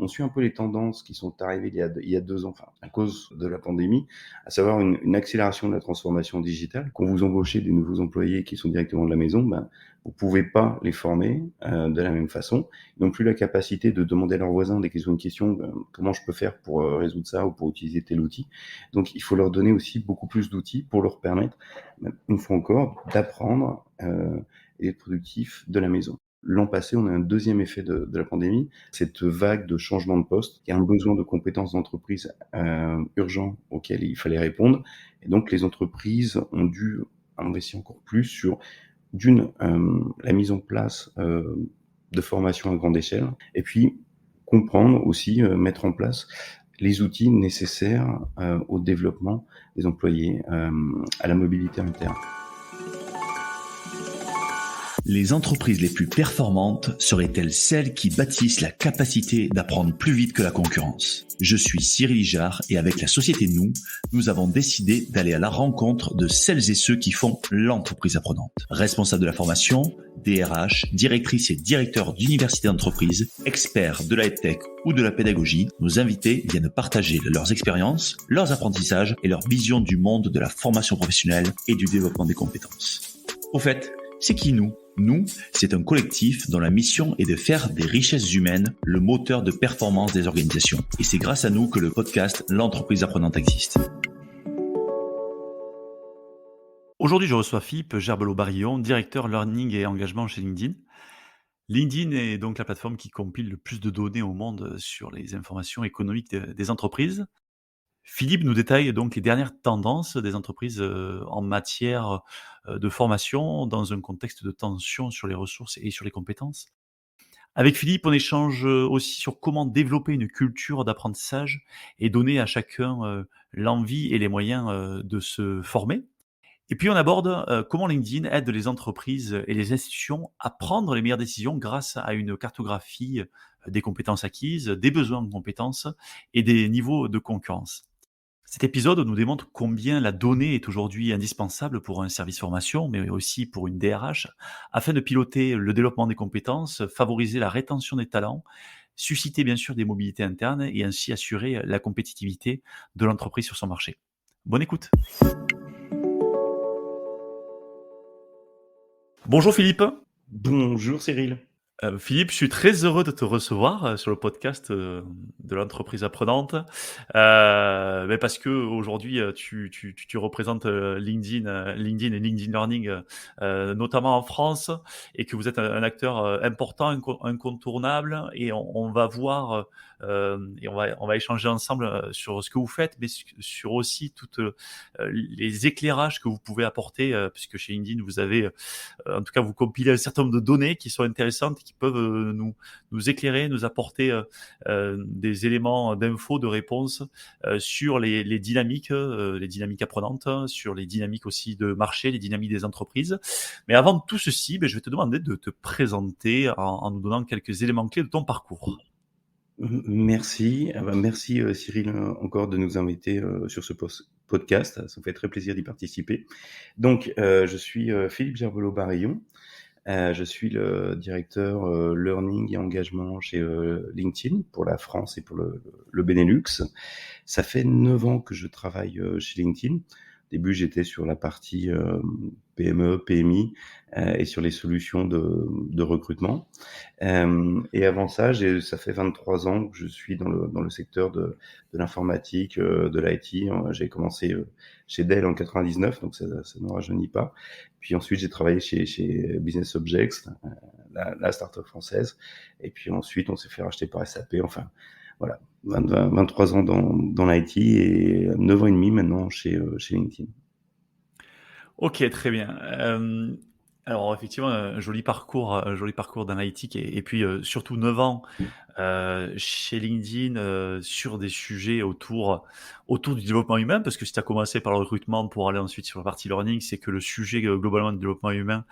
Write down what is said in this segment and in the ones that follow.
on suit un peu les tendances qui sont arrivées il y a 2 ans, enfin, à cause de la pandémie, à savoir une accélération de la transformation digitale. Quand vous embauchez des nouveaux employés qui sont directement de la maison, ben, vous pouvez pas les former, de la même façon. Ils n'ont plus la capacité de demander à leurs voisins dès qu'ils ont une question, comment je peux faire pour résoudre ça ou pour utiliser tel outil. Donc il faut leur donner aussi beaucoup plus d'outils pour leur permettre, une fois encore, d'apprendre, et d'être productif de la maison. L'an passé, on a un deuxième effet de la pandémie, cette vague de changement de poste. Il y a un besoin de compétences d'entreprise, urgent auquel il fallait répondre et donc les entreprises ont dû investir encore plus sur la mise en place, de formations à grande échelle et puis comprendre aussi, mettre en place les outils nécessaires, au développement des employés, à la mobilité interne. Les entreprises les plus performantes seraient-elles celles qui bâtissent la capacité d'apprendre plus vite que la concurrence? Je suis Cyril Ijard et avec la société nous avons décidé d'aller à la rencontre de celles et ceux qui font l'entreprise apprenante. Responsables de la formation, DRH, directrices et directeurs d'universités d'entreprise, experts de la tech ou de la pédagogie, nos invités viennent partager leurs expériences, leurs apprentissages et leur vision du monde de la formation professionnelle et du développement des compétences. Au fait, c'est qui nous? Nous, c'est un collectif dont la mission est de faire des richesses humaines le moteur de performance des organisations. Et c'est grâce à nous que le podcast L'entreprise apprenante existe. Aujourd'hui, je reçois Philippe Gerbelot-Barillon, directeur learning et engagement chez LinkedIn. LinkedIn est donc la plateforme qui compile le plus de données au monde sur les informations économiques des entreprises. Philippe nous détaille donc les dernières tendances des entreprises en matière de formation dans un contexte de tension sur les ressources et sur les compétences. Avec Philippe, on échange aussi sur comment développer une culture d'apprentissage et donner à chacun l'envie et les moyens de se former. Et puis on aborde comment LinkedIn aide les entreprises et les institutions à prendre les meilleures décisions grâce à une cartographie des compétences acquises, des besoins en compétences et des niveaux de concurrence. Cet épisode nous démontre combien la donnée est aujourd'hui indispensable pour un service formation, mais aussi pour une DRH, afin de piloter le développement des compétences, favoriser la rétention des talents, susciter bien sûr des mobilités internes et ainsi assurer la compétitivité de l'entreprise sur son marché. Bonne écoute. Bonjour Philippe. Bonjour Cyril. Philippe, je suis très heureux de te recevoir sur le podcast de l'entreprise apprenante. Mais parce que aujourd'hui, tu représentes LinkedIn et LinkedIn Learning, notamment en France, et que vous êtes un acteur important, incontournable. Et on va voir et on va échanger ensemble sur ce que vous faites, mais sur aussi toutes les éclairages que vous pouvez apporter, puisque chez LinkedIn, vous avez en tout cas, vous compilez un certain nombre de données qui sont intéressantes, qui peuvent nous éclairer, nous apporter des éléments d'infos, de réponses sur les dynamiques apprenantes, sur les dynamiques aussi de marché, les dynamiques des entreprises. Mais avant tout ceci, je vais te demander de te présenter en nous donnant quelques éléments clés de ton parcours. Merci. Merci, Cyril, encore de nous inviter, sur ce podcast. Ça me fait très plaisir d'y participer. Donc, je suis, Philippe Gerbelot-Barillon. Je suis le directeur, learning et engagement chez, LinkedIn pour la France et pour le Benelux. Ça fait 9 ans que je travaille, chez LinkedIn. Au début, j'étais sur la partie, PME, PMI, et sur les solutions de recrutement. Et avant ça, ça fait 23 ans que je suis dans le secteur de l'informatique, de l'IT. J'ai commencé chez Dell en 99, donc ça ne rajeunit pas. Puis ensuite, j'ai travaillé chez Business Objects, la start-up française. Et puis ensuite, on s'est fait racheter par SAP. Enfin, voilà, 23 ans dans l'IT et 9 ans et demi maintenant chez LinkedIn. Ok, très bien. Alors effectivement, un joli parcours d'analytique et puis surtout 9 ans chez LinkedIn sur des sujets autour du développement humain, parce que si tu as commencé par le recrutement pour aller ensuite sur la partie learning, c'est que le sujet globalement du développement humain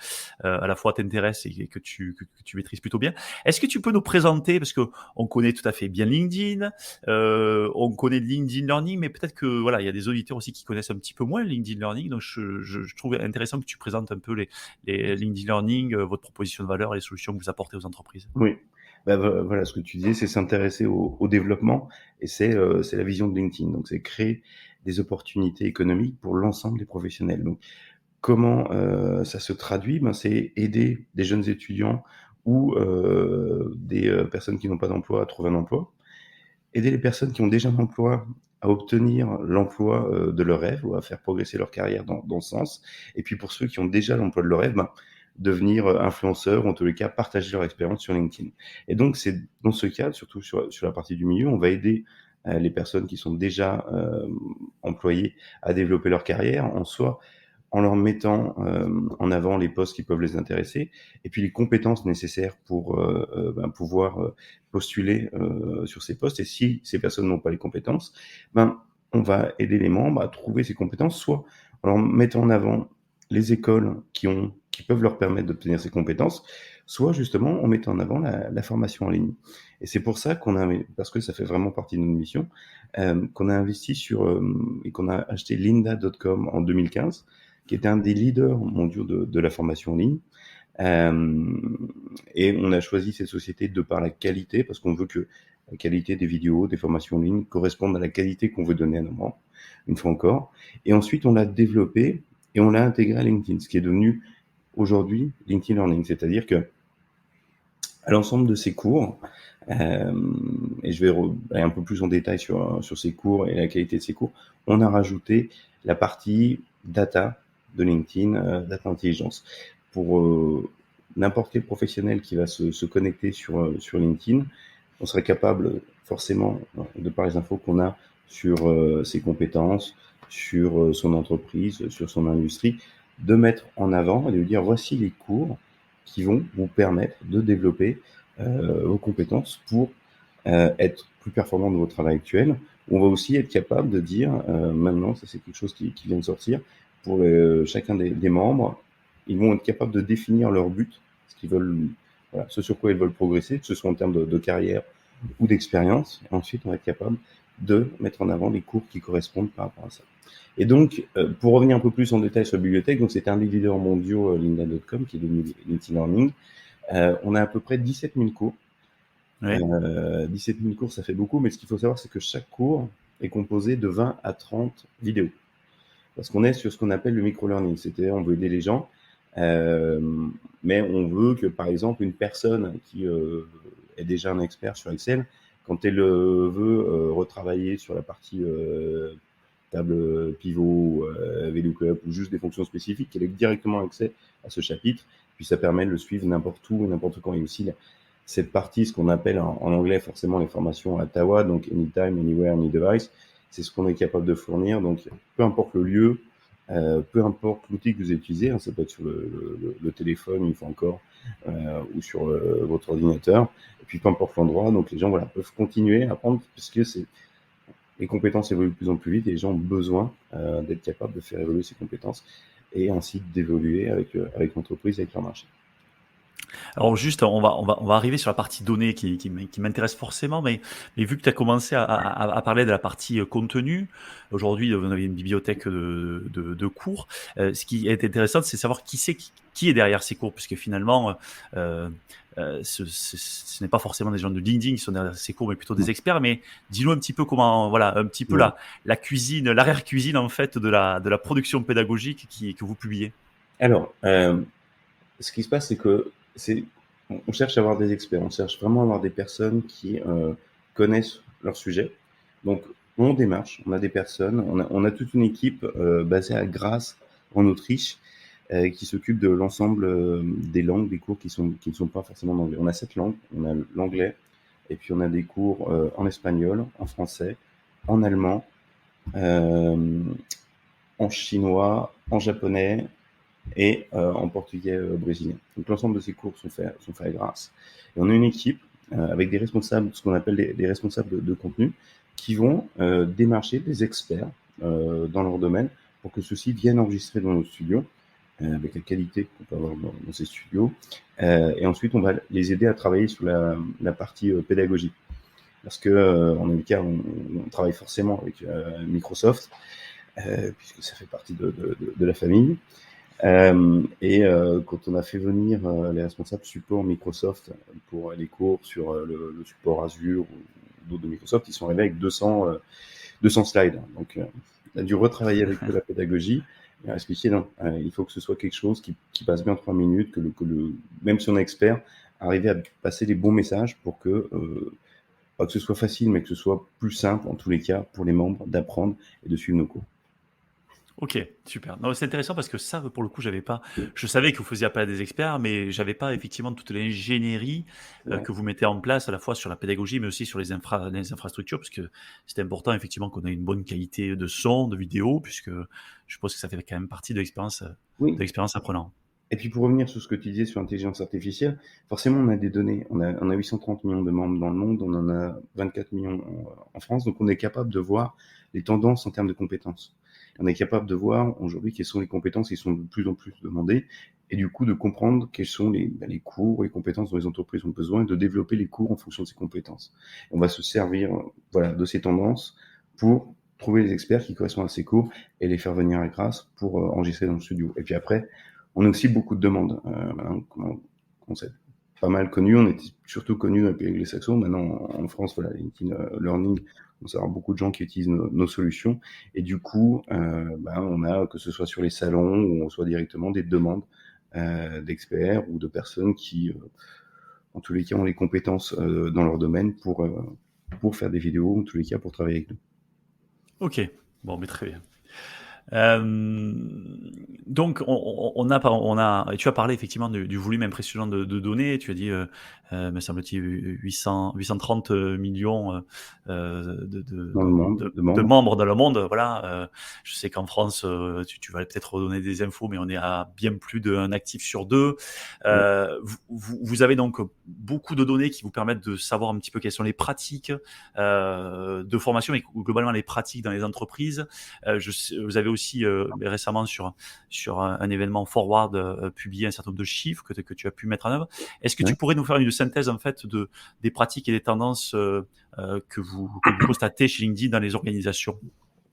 à la fois t'intéresse et que tu maîtrises plutôt bien. Est-ce que tu peux nous présenter, parce que on connaît tout à fait bien LinkedIn, on connaît LinkedIn Learning, mais peut-être que voilà, il y a des auditeurs aussi qui connaissent un petit peu moins LinkedIn Learning, donc je trouve intéressant que tu présentes un peu les LinkedIn Learning, votre proposition de valeur et les solutions que vous apportez aux entreprises. Oui. Bah, voilà, ce que tu disais, c'est s'intéresser au développement et c'est la vision de LinkedIn. Donc c'est créer des opportunités économiques pour l'ensemble des professionnels. Donc comment, ça se traduit? Ben, c'est aider des jeunes étudiants ou des, personnes qui n'ont pas d'emploi à trouver un emploi. Aider les personnes qui ont déjà un emploi à obtenir l'emploi, de leur rêve ou à faire progresser leur carrière dans ce sens. Et puis pour ceux qui ont déjà l'emploi de leur rêve, ben, devenir, influenceurs ou en tous les cas partager leur expérience sur LinkedIn. Et donc c'est dans ce cadre, surtout sur la partie du milieu, on va aider, les personnes qui sont déjà, employées à développer leur carrière en soi en leur mettant en avant les postes qui peuvent les intéresser et puis les compétences nécessaires pour ben, pouvoir postuler sur ces postes. Et si ces personnes n'ont pas les compétences, ben, on va aider les membres à trouver ces compétences, soit en leur mettant en avant les écoles qui peuvent leur permettre d'obtenir ces compétences, soit justement en mettant en avant la formation en ligne. Et c'est pour ça parce que ça fait vraiment partie de notre mission, qu'on a investi et qu'on a acheté lynda.com en 2015, qui était un des leaders mondiaux de la formation en ligne. Et on a choisi cette société de par la qualité, parce qu'on veut que la qualité des vidéos, des formations en ligne corresponde à la qualité qu'on veut donner à nos membres, une fois encore. Et ensuite, on l'a développé et on l'a intégré à LinkedIn, ce qui est devenu aujourd'hui LinkedIn Learning. C'est-à-dire que à l'ensemble de ces cours, et je vais aller un peu plus en détail sur ces cours et la qualité de ces cours, on a rajouté la partie data de LinkedIn, data intelligence, pour n'importe quel professionnel qui va se connecter sur LinkedIn. On serait capable forcément, de par les infos qu'on a sur ses compétences, sur son entreprise, sur son industrie, de mettre en avant et de lui dire voici les cours qui vont vous permettre de développer vos compétences pour être plus performant dans votre travail actuel. On va aussi être capable de dire, maintenant, ça c'est quelque chose qui vient de sortir, pour chacun des membres, ils vont être capables de définir leur but, ce qu'ils veulent, voilà, ce sur quoi ils veulent progresser, que ce soit en termes de carrière ou d'expérience. Et ensuite, on va être capable de mettre en avant les cours qui correspondent par rapport à ça. Et donc, pour revenir un peu plus en détail sur la bibliothèque, donc c'était un des leaders mondiaux, lynda.com, qui est devenu LinkedIn Learning. On a à peu près 17 000 cours. Oui. 17 000 cours, ça fait beaucoup, mais ce qu'il faut savoir, c'est que chaque cours est composé de 20 à 30 vidéos. Parce qu'on est sur ce qu'on appelle le micro-learning, c'est-à-dire on veut aider les gens, mais on veut que, par exemple, une personne qui est déjà un expert sur Excel, quand elle veut retravailler sur la partie table pivot, VLOOKUP ou juste des fonctions spécifiques, qu'elle ait directement accès à ce chapitre, puis ça permet de le suivre n'importe où, n'importe quand. Et aussi cette partie, ce qu'on appelle en anglais forcément les formations à TAWA, donc Anytime, Anywhere, Any Device, c'est ce qu'on est capable de fournir. Donc peu importe le lieu, peu importe l'outil que vous utilisez, hein, ça peut être sur le téléphone une fois encore, ou sur votre ordinateur, et puis peu importe l'endroit, donc les gens voilà, peuvent continuer à apprendre puisque les compétences évoluent de plus en plus vite et les gens ont besoin d'être capables de faire évoluer ces compétences et ainsi d'évoluer avec l'entreprise, avec leur marché. Alors juste, on va arriver sur la partie données qui m'intéresse forcément, mais vu que tu as commencé à parler de la partie contenu, aujourd'hui vous avez une bibliothèque de cours. Ce qui est intéressant, c'est savoir qui est derrière ces cours, puisque finalement, ce n'est pas forcément des gens de LinkedIn qui sont derrière ces cours, mais plutôt des experts. Mais dis-nous un petit peu comment, voilà, un petit peu Ouais. la cuisine, l'arrière-cuisine en fait de la production pédagogique que vous publiez. Alors, ce qui se passe, c'est que on cherche à avoir des experts, on cherche vraiment à avoir des personnes qui connaissent leur sujet. Donc, on démarche, on a des personnes, on a toute une équipe basée à Graz, en Autriche, qui s'occupe de l'ensemble des langues, des cours qui ne sont pas forcément en anglais. On a 7 langues, on a l'anglais, et puis on a des cours en espagnol, en français, en allemand, euh, en chinois, en japonais, et en portugais brésilien. Donc l'ensemble de ces cours sont faits à Grasse. Et on a une équipe avec des responsables, ce qu'on appelle des responsables de contenu, qui vont démarcher des experts dans leur domaine pour que ceux-ci viennent enregistrer dans nos studios avec la qualité qu'on peut avoir dans ces studios. Et ensuite, on va les aider à travailler sur la partie pédagogique. Parce que en America, on travaille forcément avec Microsoft, puisque ça fait partie de la famille. Quand on a fait venir les responsables support Microsoft pour les cours sur le support Azure ou d'autres de Microsoft, ils sont arrivés avec 200 slides. Donc, on a dû retravailler avec eux la pédagogie et leur expliquer non, il faut que ce soit quelque chose qui passe bien 3 minutes, même si on est expert, arriver à passer les bons messages pour pas que ce soit facile, mais que ce soit plus simple en tous les cas pour les membres d'apprendre et de suivre nos cours. Ok, super. Non, c'est intéressant parce que ça, pour le coup, j'avais pas. Je savais que vous faisiez appel à des experts, mais j'avais pas effectivement toute l'ingénierie Ouais. que vous mettez en place à la fois sur la pédagogie, mais aussi sur les infrastructures, parce que c'est important effectivement qu'on ait une bonne qualité de son, de vidéo, puisque je pense que ça fait quand même partie de Oui. l'expérience apprenant. Et puis pour revenir sur ce que tu disais sur l'intelligence artificielle, forcément on a des données. On a 830 millions de membres dans le monde, on en a 24 millions en France, donc on est capable de voir les tendances en termes de compétences. On est capable de voir aujourd'hui quelles sont les compétences qui sont de plus en plus demandées, et du coup de comprendre quels sont les cours, les compétences dont les entreprises ont besoin, et de développer les cours en fonction de ces compétences. On va se servir voilà, de ces tendances pour trouver les experts qui correspondent à ces cours et les faire venir à Grasse pour enregistrer dans le studio. Et puis après, on a aussi beaucoup de demandes. Maintenant, on s'est pas mal connu, on était surtout connu dans les pays anglo-saxons. Maintenant, en France, voilà, LinkedIn Learning, on sait avoir beaucoup de gens qui utilisent nos solutions. Et du coup, on a, que ce soit sur les salons ou on soit directement des demandes d'experts ou de personnes qui, en tous les cas, ont les compétences dans leur domaine pour faire des vidéos, en tous les cas, pour travailler avec nous. Ok, bon, mais très bien. Euh, donc, et tu as parlé effectivement du volume impressionnant de données. Tu as dit, me semble-t-il, 830 millions Dans le monde, de de membres. membres dans le monde. Voilà. Je sais qu'en France, tu vas peut-être redonner des infos, mais on est à bien plus d'un actif sur deux. Ouais. Vous avez donc beaucoup de données qui vous permettent de savoir un petit peu quelles sont les pratiques de formation et globalement les pratiques dans les entreprises. Vous avez aussi récemment sur un événement Forward publié un certain nombre de chiffres que tu as pu mettre en œuvre. Est-ce que Ouais. tu pourrais nous faire une synthèse en fait des pratiques et des tendances que vous constatez chez LinkedIn dans les organisations?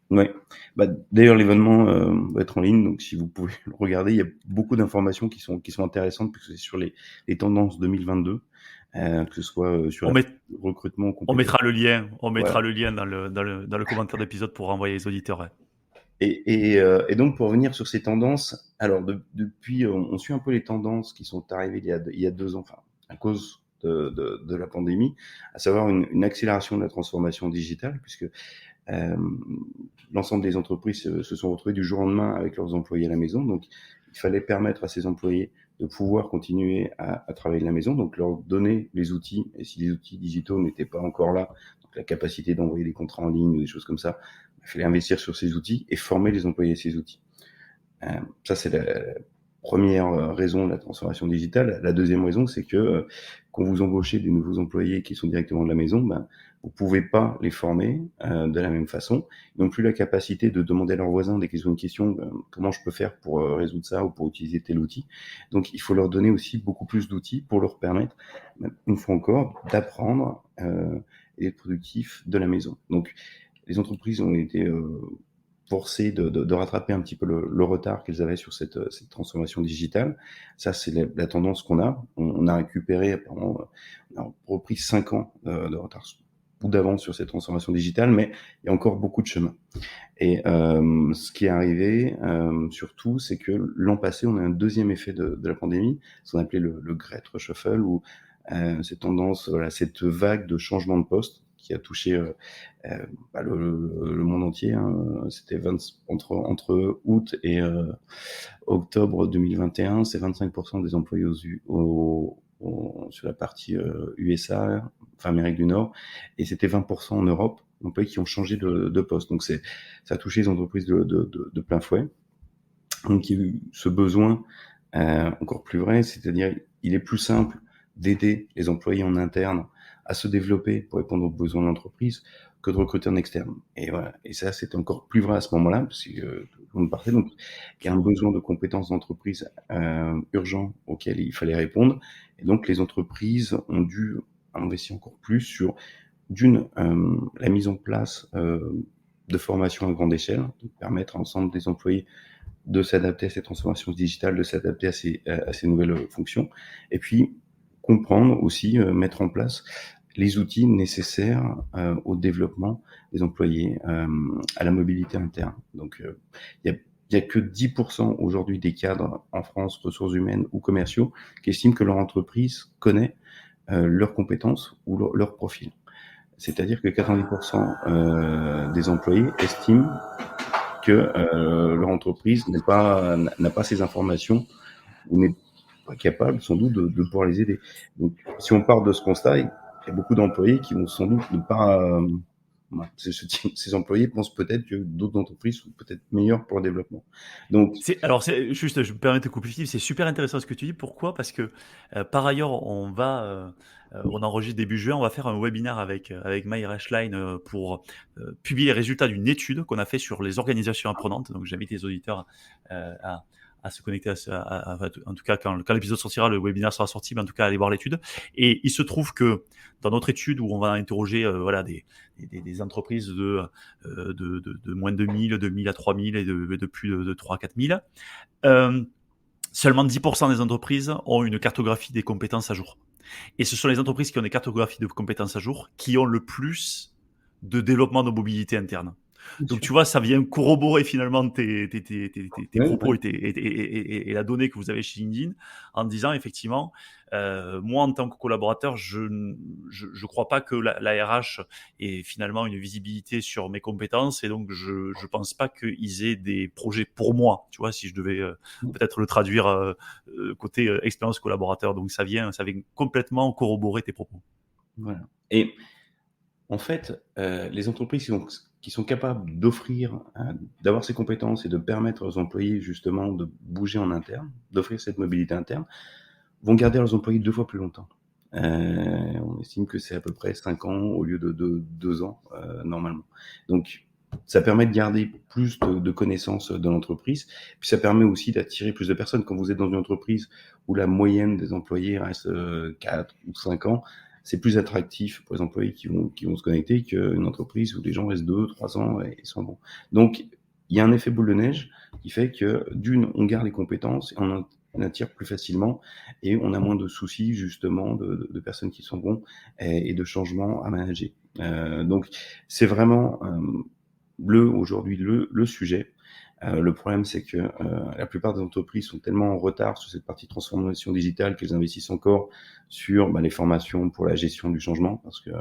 Ouais. D'ailleurs, l'événement va être en ligne, donc si vous pouvez le regarder, il y a beaucoup d'informations qui sont intéressantes puisque c'est sur les tendances 2022, que ce soit sur On, la met, recrutement en on compétences. mettra le lien, Voilà. dans le commentaire d'épisode pour envoyer les auditeurs. Ouais. Et donc, pour revenir sur ces tendances, alors depuis, on suit un peu les tendances qui sont arrivées il y a 2 ans, enfin, à cause de la pandémie, à savoir une accélération de la transformation digitale, puisque euh, l'ensemble des entreprises se sont retrouvées du jour au lendemain avec leurs employés à la maison. Donc, il fallait permettre à ces employés de pouvoir continuer à travailler de la maison, donc leur donner les outils. Et si les outils digitaux n'étaient pas encore là, donc la capacité d'envoyer des contrats en ligne ou des choses comme ça, il fallait investir sur ces outils et former les employés à ces outils. Ça, c'est la première raison de la transformation digitale. La deuxième raison, c'est que quand vous embauchez des nouveaux employés qui sont directement de la maison, vous pouvez pas les former de la même façon. Ils n'ont plus la capacité de demander à leurs voisins dès qu'ils ont une question, comment je peux faire pour résoudre ça ou pour utiliser tel outil. Donc, il faut leur donner aussi beaucoup plus d'outils pour leur permettre, une fois encore, d'apprendre et d'être productifs de la maison. Donc, les entreprises ont été forcés de rattraper un petit peu le retard qu'ils avaient sur cette transformation digitale. Ça, c'est la tendance qu'on a. On a récupéré, apparemment, on a repris 5 ans de retard ou d'avance sur cette transformation digitale, mais il y a encore beaucoup de chemin. Et ce qui est arrivé, surtout, c'est que l'an passé, on a un deuxième effet de la pandémie, ce qu'on appelait le Great Reshuffle, ou cette tendance, voilà, cette vague de changement de poste qui a touché le monde entier. Hein. C'était entre août et octobre 2021, c'est 25% des employés sur la partie USA, enfin Amérique du Nord, et c'était 20% en Europe, d'employés qui ont changé de poste. Donc ça a touché les entreprises de plein fouet. Donc il y a eu ce besoin encore plus vrai, c'est-à-dire il est plus simple d'aider les employés en interne à se développer pour répondre aux besoins de l'entreprise que de recruter en externe. Et voilà. Et ça, c'est encore plus vrai à ce moment-là, parce que tout le monde partait. Donc, il y a un besoin de compétences d'entreprise urgent auquel il fallait répondre. Et donc, les entreprises ont dû investir encore plus sur, la mise en place de formation à grande échelle, donc permettre à l'ensemble des employés de s'adapter à ces transformations digitales, de s'adapter à ces nouvelles fonctions. Et puis, comprendre aussi, mettre en place les outils nécessaires au développement des employés, à la mobilité interne. Donc, il y a que 10% aujourd'hui des cadres en France, ressources humaines ou commerciaux, qui estiment que leur entreprise connaît leurs compétences ou leur profil. C'est-à-dire que 90% des employés estiment que leur entreprise n'a pas ces informations ou n'est pas capable sans doute de pouvoir les aider. Donc, si on part de ce constat, il y a beaucoup d'employés qui vont sans doute ne pas... ces employés pensent peut-être que d'autres entreprises sont peut-être meilleures pour le développement. Donc, Alors, juste, je me permets de te couper, Philippe, c'est super intéressant ce que tu dis. Pourquoi? Parce que par ailleurs, on enregistre début juin, on va faire un webinaire avec Maïra Schlein pour publier les résultats d'une étude qu'on a fait sur les organisations apprenantes. Donc, j'invite les auditeurs à se connecter en tout cas, quand l'épisode sortira, le webinaire sera sorti, mais en tout cas, aller voir l'étude. Et il se trouve que dans notre étude où on va interroger des entreprises de moins de 1000 à 3000 et de plus de 3 à 4000, seulement 10% des entreprises ont une cartographie des compétences à jour. Et ce sont les entreprises qui ont des cartographies de compétences à jour qui ont le plus de développement de mobilité interne. Donc, tu vois, ça vient corroborer finalement tes propos et la donnée que vous avez chez LinkedIn en disant effectivement, moi en tant que collaborateur, je crois pas que la RH ait finalement une visibilité sur mes compétences et donc je pense pas qu'ils aient des projets pour moi. Tu vois, si je devais peut-être le traduire côté expérience collaborateur. Donc ça vient complètement corroborer tes propos. Voilà. Et en fait, les entreprises qui sont capables d'offrir, d'avoir ces compétences et de permettre aux employés justement de bouger en interne, d'offrir cette mobilité interne, vont garder leurs employés 2 fois plus longtemps. On estime que c'est à peu près 5 ans au lieu de 2 ans normalement. Donc, ça permet de garder plus de connaissances de l'entreprise. Puis ça permet aussi d'attirer plus de personnes. Quand vous êtes dans une entreprise où la moyenne des employés reste 4 ou 5 ans, c'est plus attractif pour les employés qui vont se connecter qu'une entreprise où les gens restent 2, 3 ans et sont bons. Donc, il y a un effet boule de neige qui fait que, d'une, on garde les compétences et on attire plus facilement et on a moins de soucis justement de personnes qui sont bons et de changements à manager. Donc, c'est vraiment aujourd'hui le sujet. Le problème, c'est que la plupart des entreprises sont tellement en retard sur cette partie transformation digitale qu'elles investissent encore sur les formations pour la gestion du changement, parce que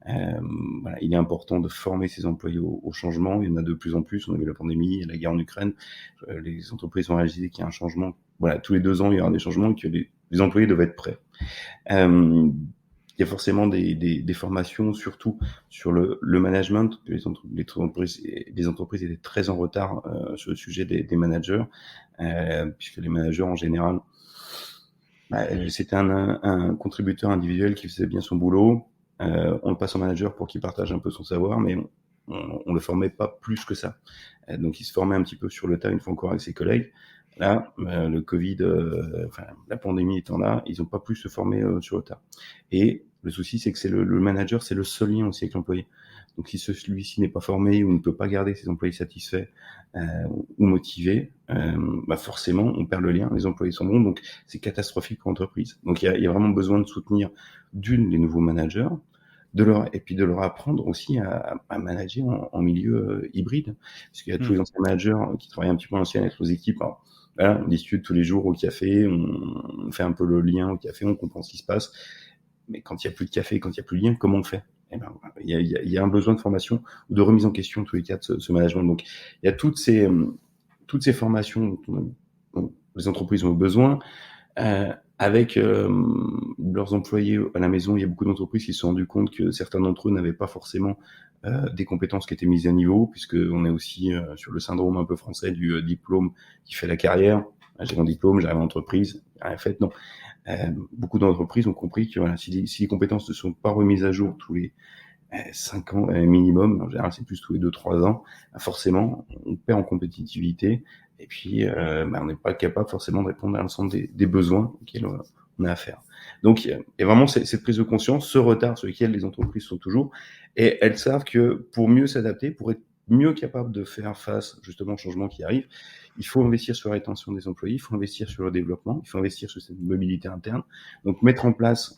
voilà, il est important de former ses employés au changement. Il y en a de plus en plus. On a vu la pandémie, la guerre en Ukraine. Les entreprises ont réalisé qu'il y a un changement. Voilà, tous les 2 ans, il y aura des changements et que les employés doivent être prêts. Il y a forcément des formations, surtout sur le management. Les entreprises étaient très en retard sur le sujet des managers, puisque les managers, en général, c'était un contributeur individuel qui faisait bien son boulot. On le passe au manager pour qu'il partage un peu son savoir, mais on le formait pas plus que ça. Donc, il se formait un petit peu sur le tas une fois encore avec ses collègues. Là, le Covid, la pandémie étant là, ils n'ont pas pu se former sur le tas. Et le souci, c'est que c'est le manager, c'est le seul lien aussi avec l'employé. Donc, si celui-ci n'est pas formé ou ne peut pas garder ses employés satisfaits ou motivés, forcément, on perd le lien. Les employés sont bons, donc c'est catastrophique pour l'entreprise. Donc, il y a vraiment besoin de soutenir les nouveaux managers, et puis de leur apprendre aussi à manager en milieu hybride, parce qu'il y a tous les anciens managers qui travaillent un petit peu en ancien avec les équipes. Alors, voilà, on discute tous les jours au café, on fait un peu le lien au café, on comprend ce qui se passe. Mais quand il n'y a plus de café, quand il n'y a plus de lien, comment on fait? Il y a un besoin de formation ou de remise en question, en tous les cas, de ce management. Donc, il y a toutes ces formations dont les entreprises ont besoin. Avec leurs employés à la maison, il y a beaucoup d'entreprises qui se sont rendues compte que certains d'entre eux n'avaient pas forcément des compétences qui étaient mises à niveau, puisqu'on est aussi sur le syndrome un peu français du diplôme qui fait la carrière. J'ai mon diplôme, j'arrive en entreprise. En fait, non. Beaucoup d'entreprises ont compris que voilà, si les compétences ne sont pas remises à jour tous les 5 ans minimum, en général c'est plus tous les 2-3 ans, forcément on perd en compétitivité et puis on n'est pas capable forcément de répondre à l'ensemble des besoins auxquels on a affaire. Donc il y a vraiment cette prise de conscience, ce retard sur lequel les entreprises sont toujours, et elles savent que pour mieux s'adapter, pour être mieux capable de faire face justement au changement qui arrive, il faut investir sur la rétention des employés, il faut investir sur le développement, il faut investir sur cette mobilité interne. Donc mettre en place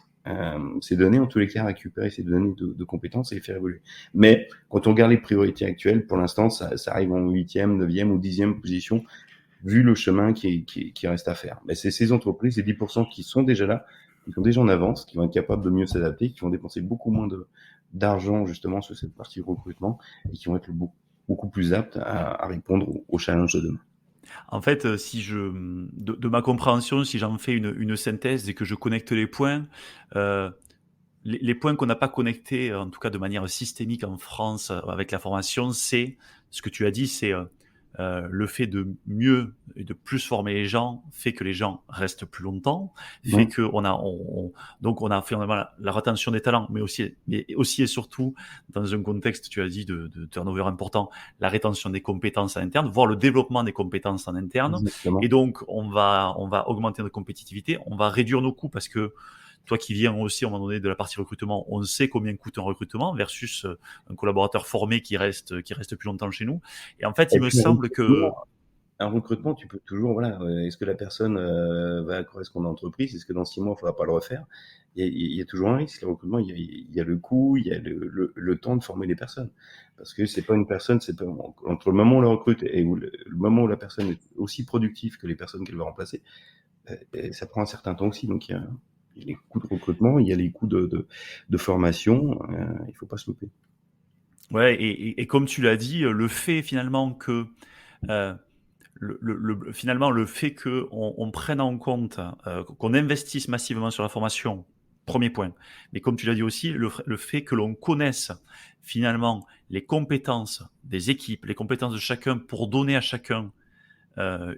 ces données, en tous les cas, récupérer ces données de compétences et les faire évoluer. Mais quand on regarde les priorités actuelles, pour l'instant, ça arrive en 8e, 9e ou 10e position, vu le chemin qui reste à faire. Mais c'est ces entreprises, ces 10% qui sont déjà là, qui sont déjà en avance, qui vont être capables de mieux s'adapter, qui vont dépenser beaucoup moins d'argent justement sur cette partie recrutement et qui vont être beaucoup plus aptes à répondre aux challenges de demain. En fait, si de ma compréhension, si j'en fais une synthèse et que je connecte les points, euh, les points qu'on n'a pas connectés, en tout cas de manière systémique en France avec la formation, c'est ce que tu as dit, c'est le fait de mieux et de plus former les gens fait que les gens restent plus longtemps, fait Ouais. que donc on a finalement la rétention des talents, mais aussi et surtout dans un contexte, tu as dit, de turnover important, la rétention des compétences en interne, voire le développement des compétences en interne. Et Exactement. donc on va augmenter notre compétitivité, on va réduire nos coûts parce que toi qui viens aussi à un moment donné de la partie recrutement, on sait combien coûte un recrutement versus un collaborateur formé qui reste plus longtemps chez nous. Et en fait, Et il me puis semble que un recrutement, tu peux toujours, voilà, est-ce que la personne va correspondre à l'entreprise? Est-ce que dans 6 mois, il ne faudra pas le refaire? Il y a toujours un risque. Le recrutement, il y a le coût, il y a le temps de former les personnes. Parce que c'est pas une personne, c'est pas, entre le moment où on la recrute et le moment où la personne est aussi productive que les personnes qu'elle va remplacer, ça prend un certain temps aussi. Donc il y a les coûts de recrutement, il y a les coûts de formation, il faut pas se louper. ouais, et comme tu l'as dit, le fait finalement que euh, finalement le fait que on prenne en compte, qu'on investisse massivement sur la formation, premier point. Mais comme tu l'as dit aussi, le fait que l'on connaisse finalement les compétences des équipes, les compétences de chacun pour donner à chacun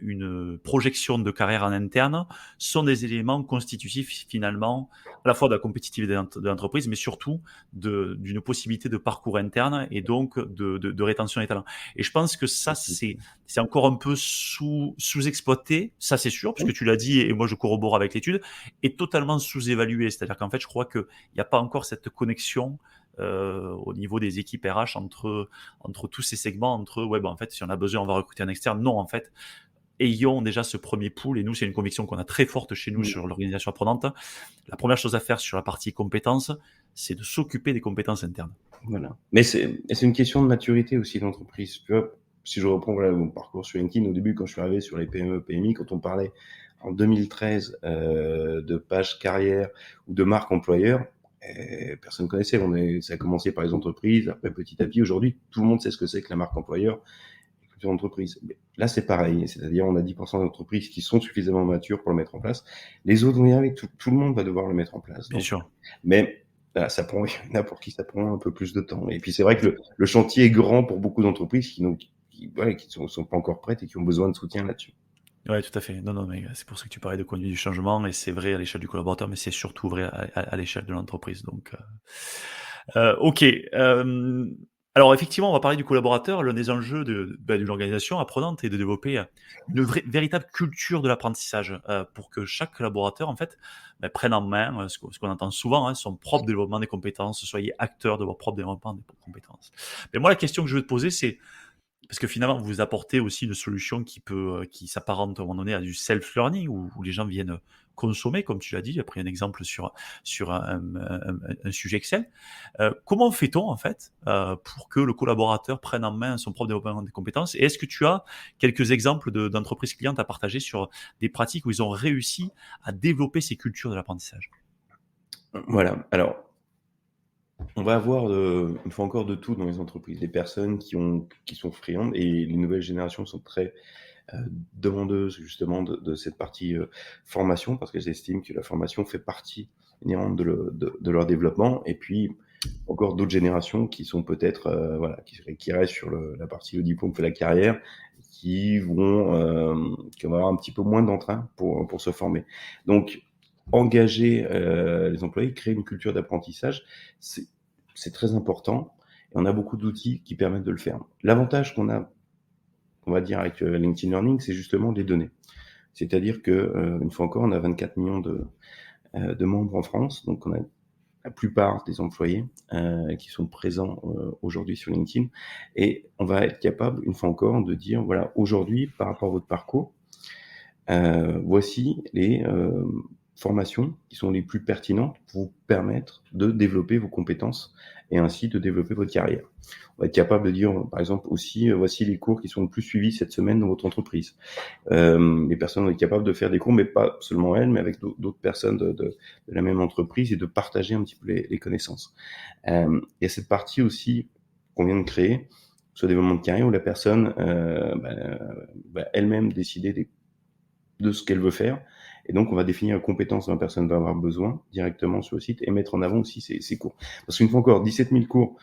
une projection de carrière en interne sont des éléments constitutifs finalement à la fois de la compétitivité de l'entreprise, mais surtout d'une possibilité de parcours interne et donc de rétention des talents. Et je pense que ça, c'est encore un peu sous-exploité, ça c'est sûr, puisque tu l'as dit, et moi je corrobore avec l'étude, et totalement sous-évalué. C'est-à-dire qu'en fait, je crois qu'il n'y a pas encore cette connexion au niveau des équipes RH entre tous ces segments, entre ouais, ben, en fait, si on a besoin, on va recruter un externe. Non, en fait, ayons déjà ce premier pool, et nous, c'est une conviction qu'on a très forte chez nous sur l'organisation apprenante. La première chose à faire sur la partie compétences, c'est de s'occuper des compétences internes. Voilà. Mais c'est une question de maturité aussi de l'entreprise. Tu vois, si je reprends voilà, mon parcours sur LinkedIn, au début, quand je suis arrivé sur les PME, PMI, quand on parlait en 2013 de page carrière ou de marque employeur, personne ne connaissait. Ça a commencé par les entreprises, après petit à petit. Aujourd'hui, tout le monde sait ce que c'est que la marque employeur et culture d'entreprise. Mais là, c'est pareil. C'est-à-dire, on a 10% d'entreprises qui sont suffisamment matures pour le mettre en place. Les autres vont y arriver. Tout le monde va devoir le mettre en place. Bien Donc, sûr. mais voilà, il y en a pour qui ça prend un peu plus de temps. Et puis c'est vrai que le chantier est grand pour beaucoup d'entreprises qui sont pas encore prêtes et qui ont besoin de soutien là-dessus. Ouais, tout à fait. Non, non, mais c'est pour ça que tu parlais de conduite du changement, et c'est vrai à l'échelle du collaborateur, mais c'est surtout vrai à l'échelle de l'entreprise. Donc, ok. Alors effectivement, on va parler du collaborateur. L'un des enjeux d'une organisation apprenante est de développer une véritable culture de l'apprentissage pour que chaque collaborateur, en fait, prenne en main ce qu'on entend souvent, hein, son propre développement des compétences, soyez acteur de votre propre développement des compétences. Mais moi, la question que je veux te poser, c'est parce que finalement, vous apportez aussi une solution qui s'apparente à un moment donné à du self-learning, où les gens viennent consommer, comme tu l'as dit. J'ai pris un exemple sur un sujet Excel. Comment fait-on, en fait, pour que le collaborateur prenne en main son propre développement des compétences? Et est-ce que tu as quelques exemples d'entreprises clientes à partager sur des pratiques où ils ont réussi à développer ces cultures de l'apprentissage? Voilà. Alors, on va avoir une fois encore de tout dans les entreprises. Des personnes qui sont friandes et les nouvelles générations sont très demandeuses justement de cette partie formation parce qu'elles estiment que la formation fait partie inhérente de leur développement. Et puis encore d'autres générations qui sont peut-être voilà qui restent sur la partie le diplôme fait la carrière, qui vont avoir un petit peu moins d'entrain pour se former. Donc engager les employés, créer une culture d'apprentissage, c'est très important. Et on a beaucoup d'outils qui permettent de le faire. L'avantage qu'on a, on va dire, avec LinkedIn Learning, c'est justement les données. C'est-à-dire que, une fois encore, on a 24 millions de membres en France, donc on a la plupart des employés qui sont présents aujourd'hui sur LinkedIn. Et on va être capable, une fois encore, de dire, voilà, aujourd'hui, par rapport à votre parcours, voici les formations qui sont les plus pertinentes pour vous permettre de développer vos compétences et ainsi de développer votre carrière. On va être capable de dire, par exemple, aussi, voici les cours qui sont le plus suivis cette semaine dans votre entreprise. Les personnes vont être capables de faire des cours, mais pas seulement elles, mais avec d'autres personnes de la même entreprise et de partager un petit peu les connaissances. Il y a cette partie aussi qu'on vient de créer, ce développement de carrière où la personne va elle-même décider de ce qu'elle veut faire. Et donc, on va définir les compétences dont la personne va avoir besoin directement sur le site et mettre en avant aussi ses cours. Parce qu'une fois encore, 17 000 cours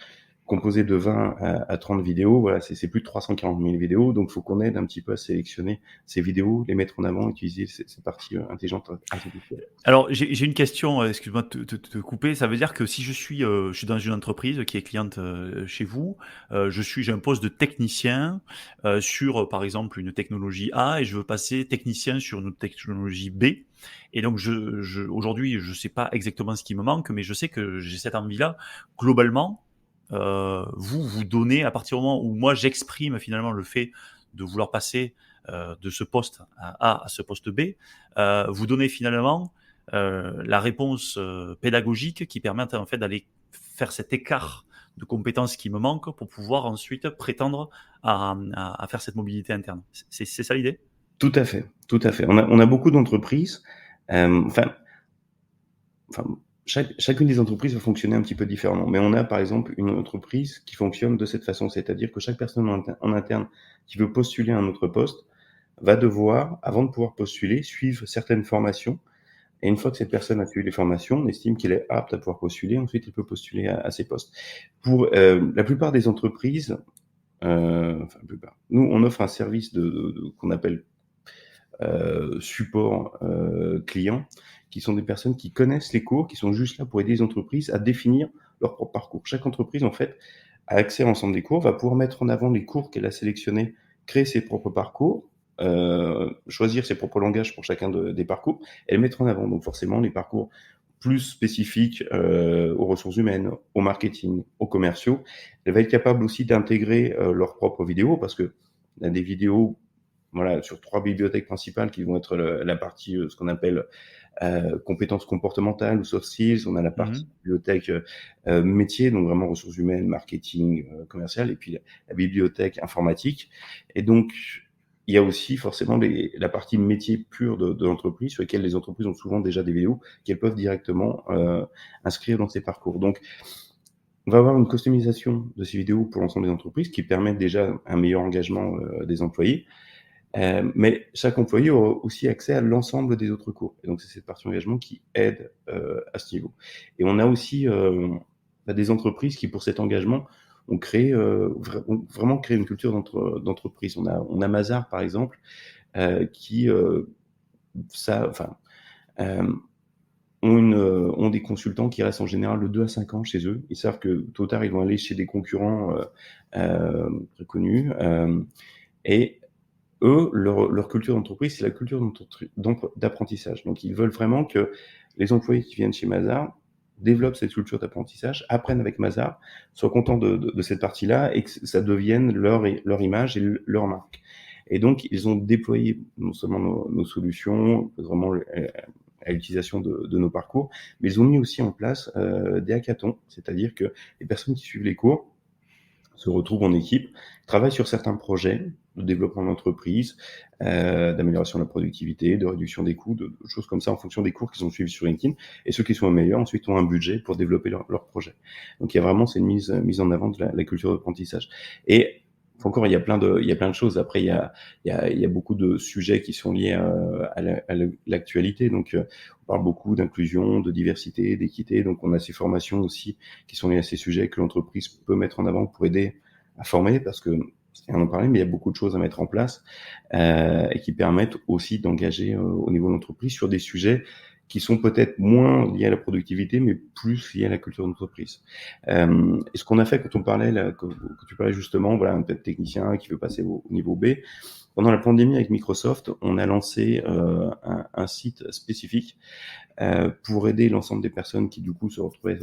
composés de 20 à 30 vidéos, voilà, c'est plus de 340 000 vidéos. Donc, il faut qu'on aide un petit peu à sélectionner ces vidéos, les mettre en avant, utiliser ces parties intelligentes artificielles. Alors, j'ai une question, excuse-moi de te couper. Ça veut dire que si je suis dans une entreprise qui est cliente chez vous, j'ai un poste de technicien sur, par exemple, une technologie A et je veux passer technicien sur une technologie B. Et donc, aujourd'hui, je sais pas exactement ce qui me manque, mais je sais que j'ai cette envie-là. Globalement, vous donnez, à partir du moment où moi j'exprime finalement le fait de vouloir passer de ce poste à ce poste B, vous donnez finalement la réponse pédagogique qui permet en fait d'aller faire cet écart de compétences qui me manque pour pouvoir ensuite prétendre à faire cette mobilité interne. C'est ça l'idée? Tout à fait, tout à fait. On a beaucoup d'entreprises, enfin, chacune des entreprises va fonctionner un petit peu différemment. Mais on a, par exemple, une entreprise qui fonctionne de cette façon. C'est-à-dire que chaque personne en interne qui veut postuler à un autre poste va devoir, avant de pouvoir postuler, suivre certaines formations. Et une fois que cette personne a suivi les formations, on estime qu'elle est apte à pouvoir postuler. Ensuite, elle peut postuler à ces postes. Pour la plupart des entreprises, nous, on offre un service qu'on appelle support client, qui sont des personnes qui connaissent les cours, qui sont juste là pour aider les entreprises à définir leur propre parcours. Chaque entreprise, en fait, a accès à l'ensemble des cours, va pouvoir mettre en avant les cours qu'elle a sélectionnés, créer ses propres parcours, choisir ses propres langages pour chacun des parcours, et les mettre en avant. Donc forcément, les parcours plus spécifiques aux ressources humaines, au marketing, aux commerciaux, elle va être capable aussi d'intégrer leurs propres vidéos, parce que on a des vidéos voilà, sur 3 bibliothèques principales qui vont être la partie, ce qu'on appelle compétences comportementales ou soft skills. On a la partie bibliothèque métier, donc vraiment ressources humaines, marketing, commercial, et puis la bibliothèque informatique. Et donc, il y a aussi forcément la partie métier pure de l'entreprise, sur lesquelles les entreprises ont souvent déjà des vidéos qu'elles peuvent directement inscrire dans ces parcours. Donc, on va avoir une customisation de ces vidéos pour l'ensemble des entreprises qui permettent déjà un meilleur engagement des employés. Mais chaque employé aura aussi accès à l'ensemble des autres cours. Et donc, c'est cette partie engagement qui aide à ce niveau. Et on a aussi des entreprises qui, pour cet engagement, ont créé, ont vraiment créé une culture d'entreprise. On a Mazar, par exemple, qui ont des consultants qui restent en général de 2 à 5 ans chez eux. Ils savent que tôt ou tard, ils vont aller chez des concurrents très connus. Et eux, leur culture d'entreprise, c'est la culture d'apprentissage. Donc, ils veulent vraiment que les employés qui viennent chez Mazar développent cette culture d'apprentissage, apprennent avec Mazar, soient contents de cette partie-là et que ça devienne leur image et leur marque. Et donc, ils ont déployé non seulement nos solutions, vraiment à l'utilisation de nos parcours, mais ils ont mis aussi en place des hackathons, c'est-à-dire que les personnes qui suivent les cours se retrouvent en équipe, travaillent sur certains projets de développement d'entreprise, d'amélioration de la productivité, de réduction des coûts, de choses comme ça en fonction des cours qu'ils ont suivis sur LinkedIn. Et ceux qui sont meilleurs, ensuite, ont un budget pour développer leur projet. Donc, il y a vraiment cette mise en avant de la culture d'apprentissage. Et encore, il y a plein de choses. Après, il y a beaucoup de sujets qui sont liés à l'actualité. Donc, on parle beaucoup d'inclusion, de diversité, d'équité. Donc, on a ces formations aussi qui sont liées à ces sujets que l'entreprise peut mettre en avant pour aider à former, parce que on en parlait, mais il y a beaucoup de choses à mettre en place et qui permettent aussi d'engager au niveau de l'entreprise sur des sujets qui sont peut-être moins liés à la productivité, mais plus liés à la culture d'entreprise. Et ce qu'on a fait quand on parlait, que tu parlais justement, voilà, un technicien qui veut passer au niveau B, Pendant la pandémie avec Microsoft, on a lancé un site spécifique pour aider l'ensemble des personnes qui du coup se retrouvaient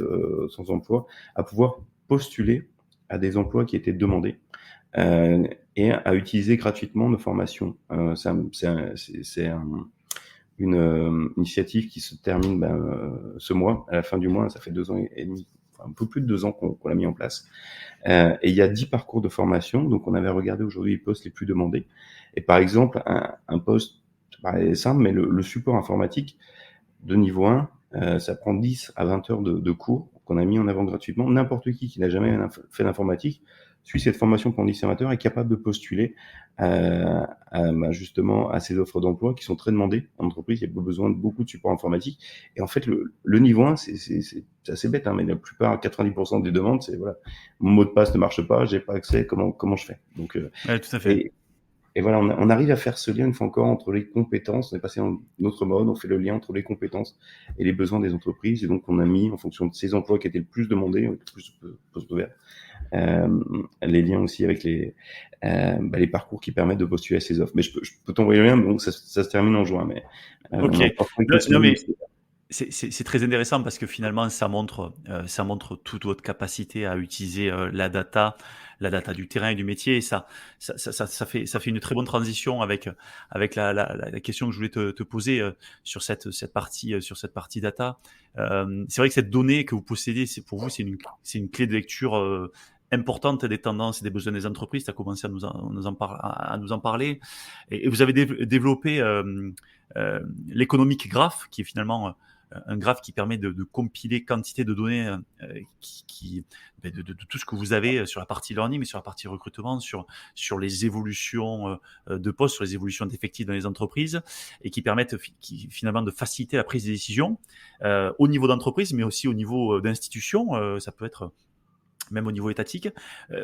sans emploi à pouvoir postuler à des emplois qui étaient demandés et à utiliser gratuitement nos formations. C'est une initiative qui se termine ce mois, à la fin du mois. Ça fait 2 ans et demi, enfin un peu plus de 2 ans qu'on l'a mis en place. Et il y a 10 parcours de formation. Donc on avait regardé aujourd'hui les postes les plus demandés. Et par exemple, un poste, ça paraît simple, mais le support informatique de niveau 1, ça prend 10 à 20 heures de cours qu'on a mis en avant gratuitement. N'importe qui n'a jamais fait d'informatique suit cette formation pendant 10 à 20 heures est capable de postuler justement à ces offres d'emploi qui sont très demandées en entreprise. Il y a besoin de beaucoup de support informatique. Et en fait, le niveau 1, c'est assez bête, hein, mais la plupart, 90% des demandes, c'est voilà, mon mot de passe ne marche pas, j'ai pas accès, comment je fais? Donc, Ouais, tout à fait. et, et voilà, on arrive à faire ce lien une fois encore entre les compétences. On est passé dans notre mode, on fait le lien entre les compétences et les besoins des entreprises. Et donc, on a mis, en fonction de ces emplois qui étaient le plus demandés, le plus de postes ouverts, les liens aussi avec les parcours qui permettent de postuler à ces offres. Mais je peux t'envoyer le lien, mais bon, ça se termine en juin. Mais on OK. a encore quelques Non, semaines. mais c'est très intéressant parce que finalement, ça montre toute votre capacité à utiliser la data du terrain et du métier. Et ça fait une très bonne transition avec la question que je voulais te poser sur cette partie data. C'est vrai que cette donnée que vous possédez, pour vous, c'est une clé de lecture importante des tendances et des besoins des entreprises. Tu as commencé à nous en parler. Et vous avez développé l'économique graph, qui est finalement un graphe qui permet de compiler quantité de données de tout ce que vous avez sur la partie learning, mais sur la partie recrutement, sur les évolutions de postes, sur les évolutions d'effectifs dans les entreprises, et qui permettent finalement de faciliter la prise de décision au niveau d'entreprise, mais aussi au niveau d'institution. Ça peut être même au niveau étatique.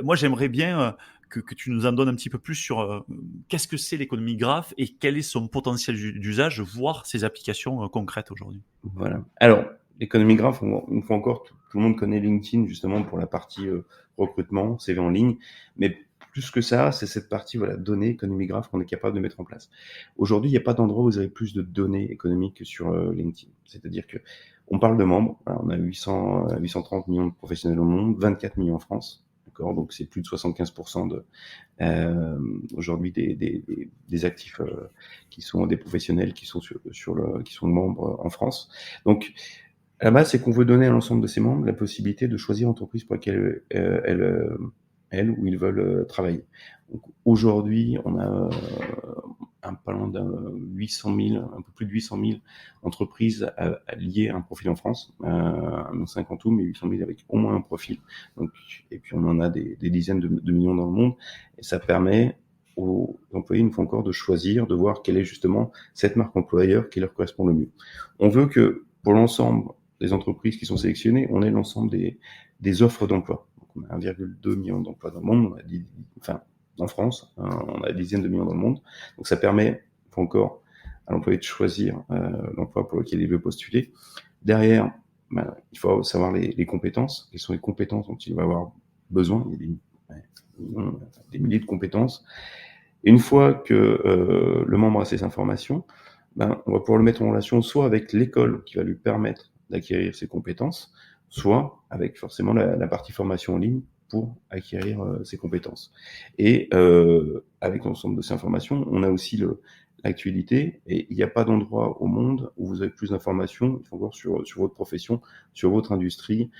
Moi, j'aimerais bien que tu nous en donnes un petit peu plus sur qu'est-ce que c'est l'économie graph et quel est son potentiel d'usage, voire ses applications concrètes aujourd'hui. Voilà. Alors, l'économie graph, une fois encore, tout le monde connaît LinkedIn justement pour la partie recrutement, CV en ligne, mais plus que ça, c'est cette partie voilà, données, économie graph qu'on est capable de mettre en place. Aujourd'hui, il n'y a pas d'endroit où vous avez plus de données économiques que sur LinkedIn. C'est-à-dire que on parle de membres, voilà, on a 830 millions de professionnels au monde, 24 millions en France. D'accord, donc c'est plus de 75% aujourd'hui des actifs qui sont des professionnels qui sont qui sont membres en France. Donc à la base, c'est qu'on veut donner à l'ensemble de ces membres la possibilité de choisir l'entreprise pour laquelle elles ou ils veulent travailler. Donc aujourd'hui, on a pas loin d'un 800 000, un peu plus de 800 000 entreprises liées à un profil en France, non 50 tout, mais 800 000 avec au moins un profil. Donc, et puis on en a des dizaines de millions dans le monde, et ça permet aux employés une fois encore de choisir, de voir quelle est justement cette marque employeur qui leur correspond le mieux. On veut que pour l'ensemble des entreprises qui sont sélectionnées, on ait l'ensemble des offres d'emploi. Donc on a 1,2 million d'emplois dans le monde, on a en France, on a des dizaines de millions dans le monde. Donc ça permet, encore, à l'employé de choisir l'emploi pour lequel il veut postuler. Derrière, il faut savoir les compétences. Quelles sont les compétences dont il va avoir besoin? Il y a des milliers de compétences. Et une fois que le membre a ces informations, on va pouvoir le mettre en relation soit avec l'école qui va lui permettre d'acquérir ces compétences, soit avec forcément la partie formation en ligne pour acquérir ces compétences. Et avec l'ensemble de ces informations, on a aussi l'actualité, et il n'y a pas d'endroit au monde où vous avez plus d'informations encore sur votre profession, sur votre industrie,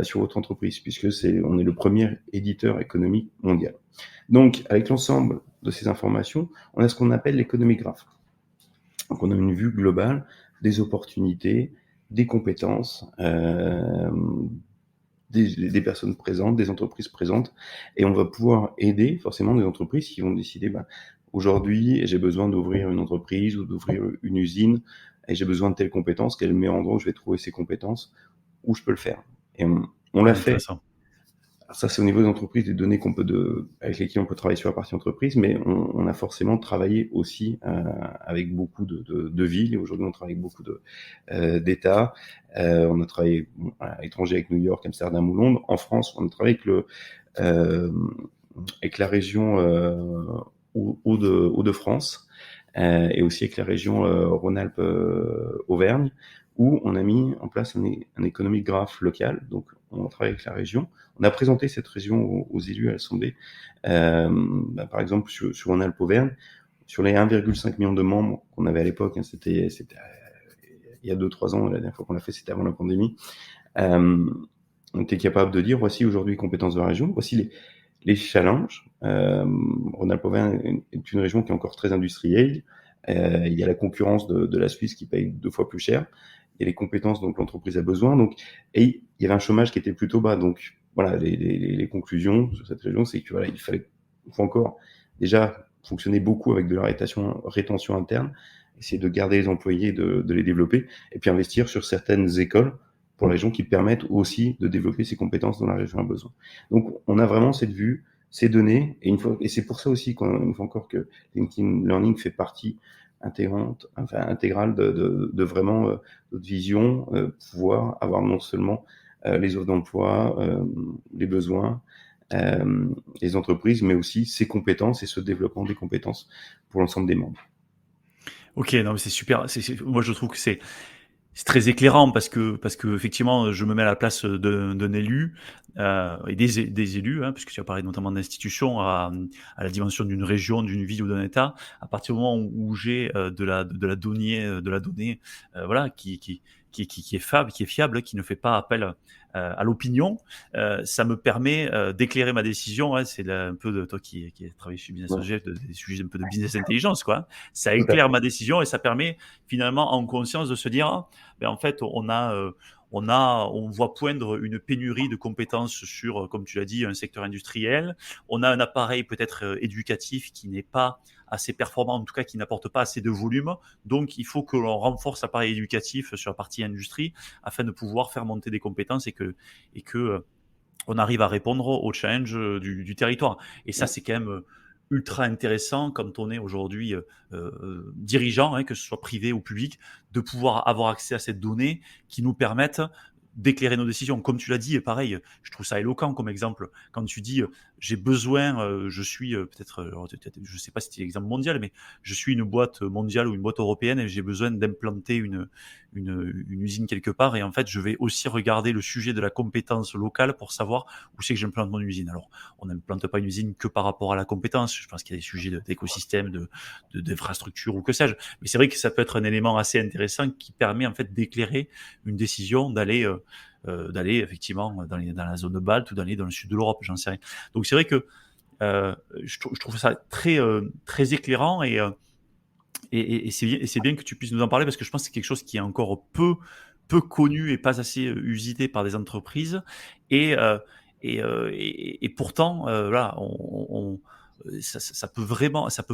sur votre entreprise, puisque on est le premier éditeur économique mondial. Donc, avec l'ensemble de ces informations, on a ce qu'on appelle l'économie graph. Donc, on a une vue globale des opportunités, des compétences, des personnes présentes, des entreprises présentes, et on va pouvoir aider forcément des entreprises qui vont décider, aujourd'hui, j'ai besoin d'ouvrir une entreprise ou d'ouvrir une usine, et j'ai besoin de telles compétences, quel est le meilleur endroit où je vais trouver ces compétences, où je peux le faire. Et on l'a fait. Intéressant. Alors ça, c'est au niveau des entreprises, des données avec lesquelles on peut travailler sur la partie entreprise, mais on a forcément travaillé aussi avec beaucoup de villes, et aujourd'hui on travaille avec beaucoup d'États. On a travaillé à l'étranger avec New York, Amsterdam ou Londres. En France, on a travaillé avec la région Hauts-de-France, et aussi avec la région Rhône-Alpes-Auvergne, où on a mis en place un economic graph local. Donc, on travaille avec la région. On a présenté cette région aux élus à l'Assemblée. Par exemple, sur Rhône-Alpes-Auvergne, sur les 1,5 million de membres qu'on avait à l'époque, c'était il y a 2-3 ans, la dernière fois qu'on l'a fait, c'était avant la pandémie. On était capable de dire, voici aujourd'hui les compétences de la région, voici les challenges. Rhône-Alpes-Auvergne est une région qui est encore très industrielle. Il y a la concurrence de la Suisse qui paye 2 fois plus cher. Il y a les compétences dont l'entreprise a besoin. Donc, et il y avait un chômage qui était plutôt bas. Donc, voilà, les conclusions sur cette région, c'est que voilà, il faut encore déjà fonctionner beaucoup avec de la rétention interne, essayer de garder les employés, de les développer, et puis investir sur certaines écoles pour la région qui permettent aussi de développer ces compétences dont la région a besoin. Donc, on a vraiment cette vue, ces données, et c'est pour ça aussi une fois encore que LinkedIn Learning fait partie intégrale de vraiment notre vision, pouvoir avoir non seulement les offres d'emploi, les besoins, les entreprises, mais aussi ces compétences et ce développement des compétences pour l'ensemble des membres. Ok, non mais c'est super. Moi je trouve que c'est très éclairant parce que effectivement je me mets à la place d'un élu et des élus, hein, puisque tu as parlé notamment d'institutions à la dimension d'une région, d'une ville ou d'un État. À partir du moment où j'ai de la donnée, voilà, qui est fiable, qui ne fait pas appel à l'opinion, ça me permet d'éclairer ma décision. Hein, c'est un peu de toi qui travaille sur Business Ouais, Object, des sujets un peu de business intelligence, quoi. Ça tout à éclaire fait. ma décision et ça permet finalement en conscience de se dire ben en fait, on voit poindre une pénurie de compétences sur, comme tu l'as dit, un secteur industriel. On a un appareil peut-être éducatif qui n'est pas assez performant, en tout cas qui n'apporte pas assez de volume. Donc, il faut que l'on renforce l'appareil éducatif sur la partie industrie afin de pouvoir faire monter des compétences et que on arrive à répondre aux challenges du territoire. Et ça, Ouais. c'est quand même ultra intéressant quand on est aujourd'hui dirigeant, hein, que ce soit privé ou public, de pouvoir avoir accès à cette donnée qui nous permettent d'éclairer nos décisions. Comme tu l'as dit, et pareil, je trouve ça éloquent comme exemple. Quand tu dis j'ai besoin, je suis je sais pas si c'est l'exemple mondial, mais je suis une boîte mondiale ou une boîte européenne et j'ai besoin d'implanter une usine quelque part. Et en fait, je vais aussi regarder le sujet de la compétence locale pour savoir où c'est que j'implante mon usine. Alors, on n'implante pas une usine que par rapport à la compétence. Je pense qu'il y a des sujets d'écosystème, d'infrastructure ou que sais-je. Mais c'est vrai que ça peut être un élément assez intéressant qui permet en fait d'éclairer une décision d'aller effectivement dans la zone balte ou d'aller dans le sud de l'Europe, j'en sais rien. Donc c'est vrai que je trouve ça très éclairant et c'est bien que tu puisses nous en parler parce que je pense que c'est quelque chose qui est encore peu connu et pas assez usité par des entreprises et euh, et pourtant voilà ça peut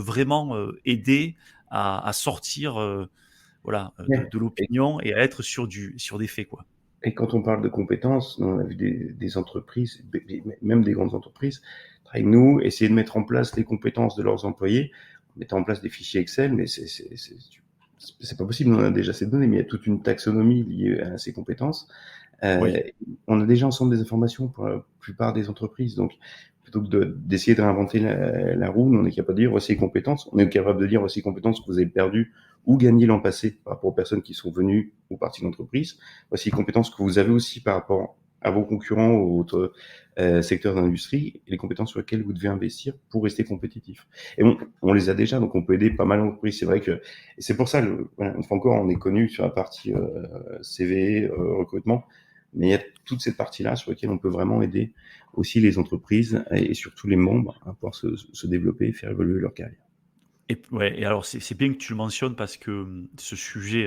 vraiment aider à sortir voilà Ouais. de l'opinion et à être sur des faits quoi. Et quand on parle de compétences, on a vu des entreprises, même des grandes entreprises, travailler avec nous, essayer de mettre en place les compétences de leurs employés, en mettant en place des fichiers Excel, mais c'est pas possible. On a déjà ces données, mais il y a toute une taxonomie liée à ces compétences. Oui. Euh, on a déjà ensemble des informations pour la plupart des entreprises. Donc, plutôt que d'essayer de réinventer la roue, nous, on est capable de dire voici les compétences. On est capable de dire voici les compétences que vous avez perdues ou gagnées l'an passé par rapport aux personnes qui sont venues ou parties de l'entreprise. Voici les compétences que vous avez aussi par rapport à vos concurrents ou autres secteurs d'industrie et les compétences sur lesquelles vous devez investir pour rester compétitif. Et on les a déjà, donc on peut aider pas mal d'entreprises. C'est vrai que et c'est pour ça, voilà, une fois encore, on est connu sur la partie CV, recrutement, mais il y a toute cette partie-là sur laquelle on peut vraiment aider aussi les entreprises et surtout les membres à pouvoir se développer et faire évoluer leur carrière. Et ouais, et alors c'est bien que tu le mentionnes parce que ce sujet,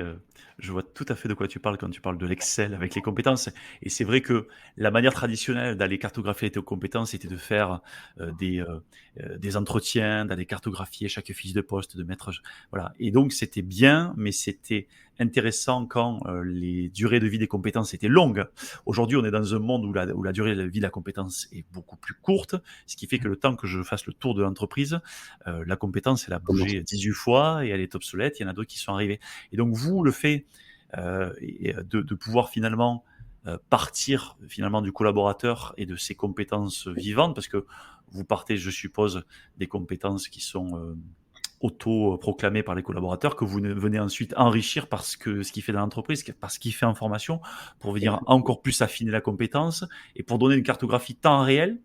je vois tout à fait de quoi tu parles quand tu parles de l'Excel avec les compétences. Et c'est vrai que la manière traditionnelle d'aller cartographier tes compétences, c'était de faire des entretiens, d'aller cartographier chaque fiche de poste, de mettre voilà. Et donc c'était bien, mais c'était intéressant quand les durées de vie des compétences étaient longues. Aujourd'hui, on est dans un monde où la durée de vie de la compétence est beaucoup plus courte, ce qui fait que le temps que je fasse le tour de l'entreprise, la compétence, elle a Comment bougé 18 fois et elle est obsolète. Il y en a d'autres qui sont arrivés. Et donc, vous, le fait de pouvoir finalement partir finalement du collaborateur et de ses compétences vivantes, parce que vous partez, je suppose, des compétences qui sont auto-proclamées par les collaborateurs, que vous venez ensuite enrichir parce que ce qu'il fait dans l'entreprise, parce qu'il fait en formation, pour venir encore plus affiner la compétence et pour donner une cartographie temps réel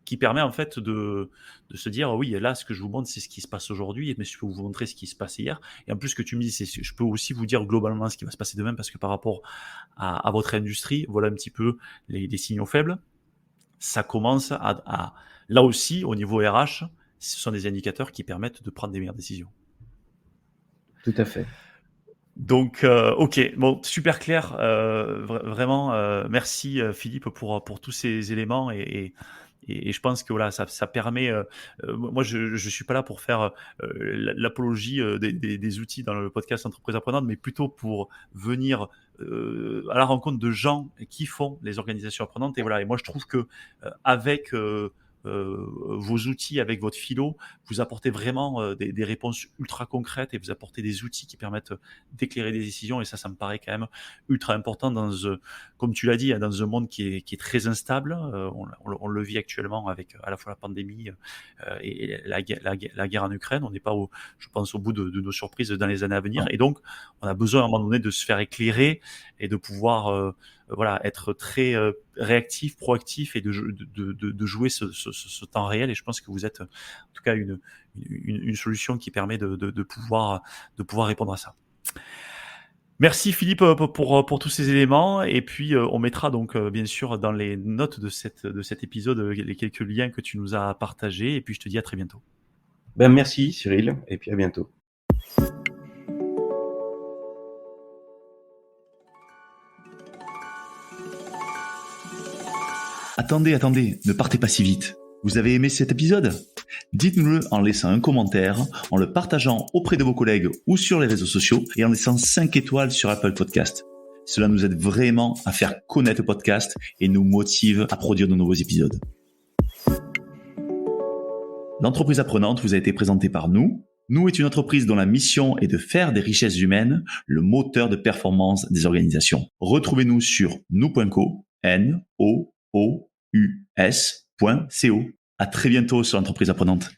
qui permet en fait de se dire oui, là ce que je vous montre c'est ce qui se passe aujourd'hui, mais je peux vous montrer ce qui se passe hier. Et en plus, ce que tu me dis, c'est je peux aussi vous dire globalement ce qui va se passer demain, parce que par rapport à votre industrie, voilà un petit peu les signaux faibles. Ça commence là aussi au niveau RH, ce sont des indicateurs qui permettent de prendre des meilleures décisions. Tout à fait. Donc, ok, bon, super clair, vraiment, merci Philippe pour tous ces éléments et je pense que voilà, ça permet. Moi, je suis pas là pour faire l'apologie des outils dans le podcast Entreprise Apprenante, mais plutôt pour venir à la rencontre de gens qui font les organisations apprenantes. Et voilà, et moi, je trouve que avec vos outils, avec votre philo, vous apportez vraiment des réponses ultra concrètes et vous apportez des outils qui permettent d'éclairer des décisions. Et ça me paraît quand même ultra important comme tu l'as dit, dans un monde qui est très instable. On le vit actuellement avec à la fois la pandémie et la guerre en Ukraine. On n'est pas, je pense, au bout de nos surprises dans les années à venir. Et donc, on a besoin à un moment donné de se faire éclairer et de pouvoir voilà, être très réactif, proactif et de jouer ce temps réel. Et je pense que vous êtes en tout cas une solution qui permet de pouvoir répondre à ça. Merci Philippe pour tous ces éléments, et puis on mettra donc bien sûr dans les notes de cet épisode les quelques liens que tu nous as partagés, et puis je te dis à très bientôt. Ben merci Cyril, et puis à bientôt. Attendez, ne partez pas si vite. Vous avez aimé cet épisode ? Dites-nous-le en laissant un commentaire, en le partageant auprès de vos collègues ou sur les réseaux sociaux et en laissant 5 étoiles sur Apple Podcast. Cela nous aide vraiment à faire connaître le podcast et nous motive à produire de nouveaux épisodes. L'entreprise apprenante vous a été présentée par nous. Nous est une entreprise dont la mission est de faire des richesses humaines le moteur de performance des organisations. Retrouvez-nous sur nous.co, nous.co. À très bientôt sur l'entreprise apprenante.